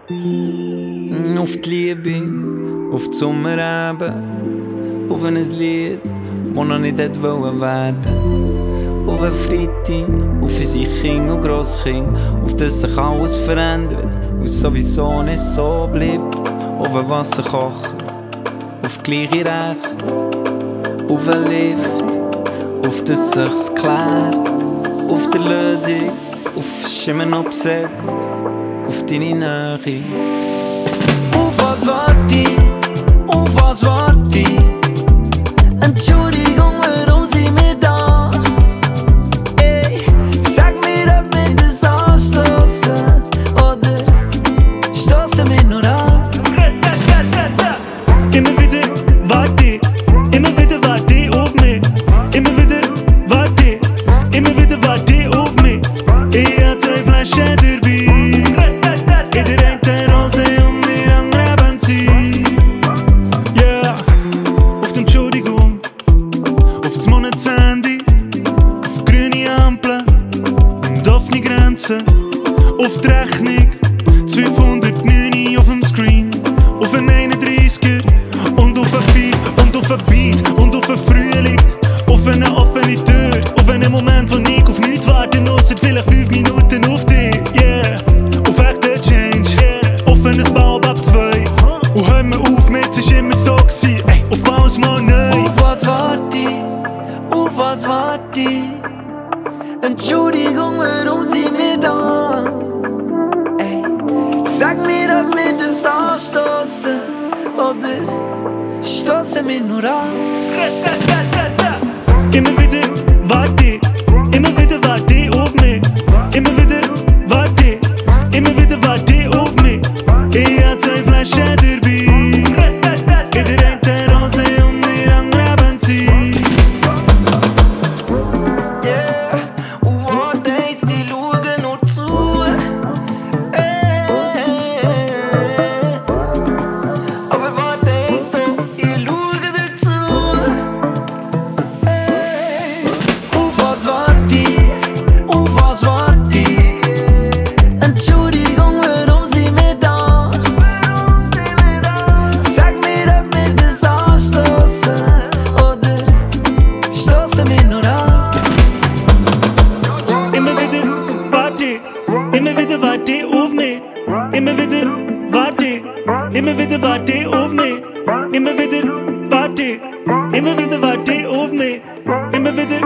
Auf die Liebe, auf die Sommerabend, auf ein Lied, das noch nicht hätte werden. Auf einen Freitag, auf unsere Kinder und Grosskinder, auf das sich alles verändert und sowieso nicht so bleibt. Auf ein Wasserkocher, auf gleiche Recht, auf einen Lift, auf das sich's klärt, auf die Lösung, auf Schimmen obsetzt, auf deine Nähe. Auf was wart ich? Auf was wart ich? Entschuldigung, warum sind wir da? Ey, sag mir, ob wir das anstossen oder stossen wir nur an? Immer wieder warte auf mich. Immer wieder warte auf mich. Ich hab 2 Flaschen dabei. In der einen Rose und die andere Benzin. Yeah, auf die Entschuldigung, auf das Monatshandy, auf grüne Ampeln und offene Grenzen, auf die Rechnung, 509 auf dem Screen, auf einen 31er und auf ein Feed und auf ein Beat und auf ein Frühling, auf eine offene Tür, auf einen Moment, wo ich auf nichts warte, ausser vielleicht 5 Minuten auf dich, yeah. Auf echten Change, auf ein Baobab 2. Und hör mir auf mit, es ist immer so gewesen, ey, auf alles mal neu. Auf was wart ich? Auf was wart ich? Entschuldigung, warum sind wir da? Ey, sag mir, ob wir das anstossen oder stossen wir nur an? Immer wieder warte auf mich. Immer wieder warte auf mich. Ich hab 2 Flaschen dabei. In der einen Rose und die andere Benzin. Yeah, und wo denkst die schauen nur zu? Aber wo denkst du, ich schaue dazu? Auf was wart ich? Auf was wart ich? Entschuldigung, warum sind wir da? Sag mir, ob wir das anstossen oder stossen wir nur an? Immer wieder warte auf mich. Immer wieder warte auf mich. Immer wieder warte auf mich. Immer wieder